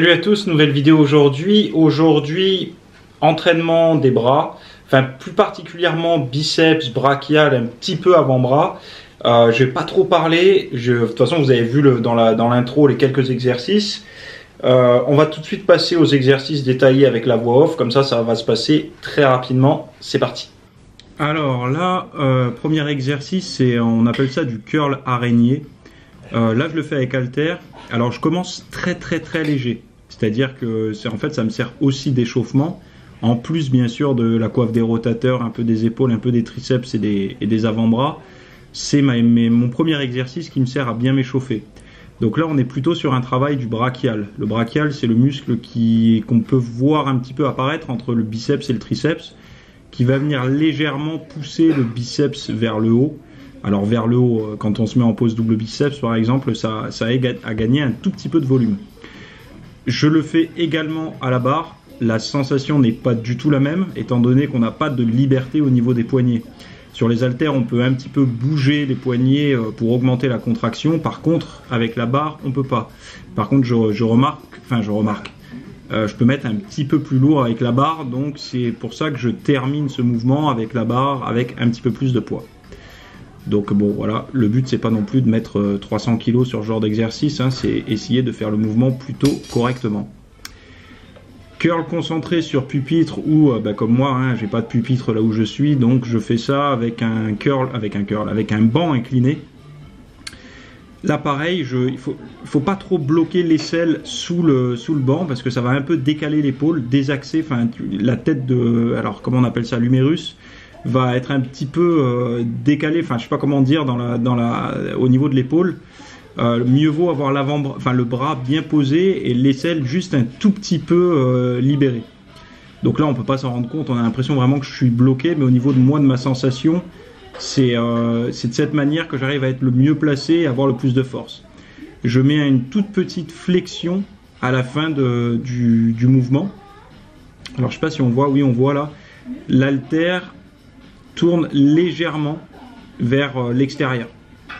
Salut à tous, nouvelle vidéo aujourd'hui. Aujourd'hui, entraînement des bras, enfin plus particulièrement biceps, brachial, un petit peu avant-bras. Je vais pas trop parler, de toute façon vous avez vu dans l'intro les quelques exercices. On va tout de suite passer aux exercices détaillés avec la voix off, comme ça va se passer très rapidement. C'est parti. Alors là, premier exercice, on appelle ça du curl araignée. Là je le fais avec haltère. Alors je commence très léger, c'est-à-dire que en fait ça me sert aussi d'échauffement, en plus bien sûr de la coiffe des rotateurs, un peu des épaules, un peu des triceps et des avant-bras. C'est mon premier exercice qui me sert à bien m'échauffer. Donc là on est plutôt sur un travail du brachial. Le brachial c'est le muscle qu'on peut voir un petit peu apparaître entre le biceps et le triceps, qui va venir légèrement pousser le biceps vers le haut. Alors vers le haut, quand on se met en pose double biceps par exemple, ça aide à gagner un tout petit peu de volume. Je le fais également à la barre. La sensation n'est pas du tout la même, étant donné qu'on n'a pas de liberté au niveau des poignets. Sur les haltères, on peut un petit peu bouger les poignets pour augmenter la contraction. Par contre, avec la barre, on peut pas. Par contre, je peux mettre un petit peu plus lourd avec la barre, donc c'est pour ça que je termine ce mouvement avec la barre, avec un petit peu plus de poids. Donc bon voilà, le but c'est pas non plus de mettre 300 kg sur ce genre d'exercice, hein, c'est essayer de faire le mouvement plutôt correctement. Curl concentré sur pupitre ou comme moi, hein, j'ai pas de pupitre là où je suis, donc je fais ça avec un banc incliné. Là pareil, il faut pas trop bloquer l'aisselle sous le banc parce que ça va un peu décaler l'épaule, désaxer, la tête alors comment on appelle ça, l'humérus va être un petit peu décalé, je sais pas comment dire, au niveau de l'épaule. Mieux vaut avoir le bras bien posé et l'aisselle juste un tout petit peu libérée. Donc là on peut pas s'en rendre compte, on a l'impression vraiment que je suis bloqué, mais au niveau de ma sensation, c'est de cette manière que j'arrive à être le mieux placé et avoir le plus de force. Je mets une toute petite flexion à la fin du mouvement. Alors je sais pas si on voit, oui on voit là, l'haltère tourne légèrement vers l'extérieur.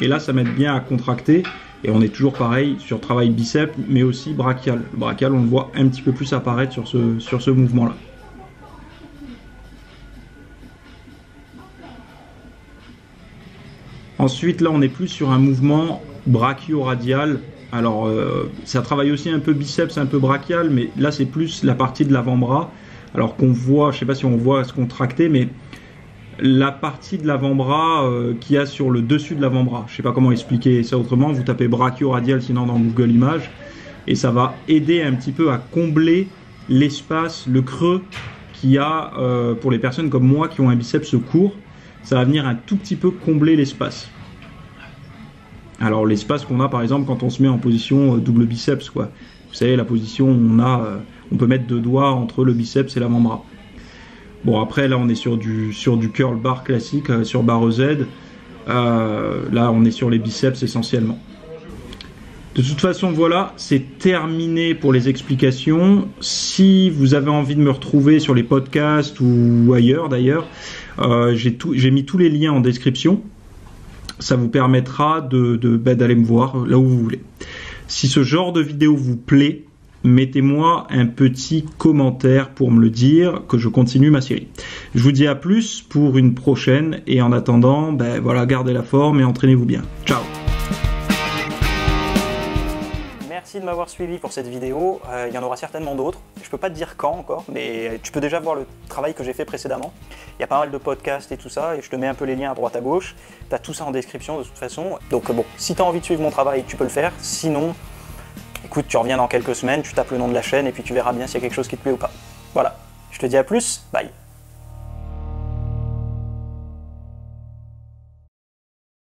Et là, ça m'aide bien à contracter. Et on est toujours pareil sur travail biceps, mais aussi brachial. Le brachial, on le voit un petit peu plus apparaître sur ce mouvement-là. Ensuite, là, on est plus sur un mouvement brachio-radial. Alors, ça travaille aussi un peu biceps, un peu brachial, mais là, c'est plus la partie de l'avant-bras. Alors qu'on voit, je ne sais pas si on voit se contracter, mais la partie de l'avant-bras qu'il y a sur le dessus de l'avant-bras. Je ne sais pas comment expliquer ça autrement. Vous tapez brachio-radial sinon dans Google Images et ça va aider un petit peu à combler l'espace, le creux qu'il y a pour les personnes comme moi qui ont un biceps court. Ça va venir un tout petit peu combler l'espace. Alors l'espace qu'on a par exemple quand on se met en position double biceps, quoi. Vous savez, la position où on peut mettre 2 doigts entre le biceps et l'avant-bras. Bon, après là on est sur du curl bar classique, sur barre Z. Là on est sur les biceps essentiellement. De toute façon voilà, c'est terminé pour les explications. Si vous avez envie de me retrouver sur les podcasts ou ailleurs d'ailleurs, j'ai mis tous les liens en description. Ça vous permettra d'aller me voir là où vous voulez. Si ce genre de vidéo vous plaît, mettez-moi un petit commentaire pour me le dire, que je continue ma série. Je vous dis à plus pour une prochaine et en attendant, voilà, gardez la forme et entraînez-vous bien. Ciao. Merci de m'avoir suivi pour cette vidéo. Il y en aura certainement d'autres. Je peux pas te dire quand encore, mais tu peux déjà voir le travail que j'ai fait précédemment. Il y a pas mal de podcasts et tout ça, et je te mets un peu les liens à droite à gauche. Tu as tout ça en description de toute façon. Donc bon, si tu as envie de suivre mon travail, tu peux le faire. Sinon, écoute, tu reviens dans quelques semaines, tu tapes le nom de la chaîne et puis tu verras bien s'il y a quelque chose qui te plaît ou pas. Voilà, je te dis à plus, bye.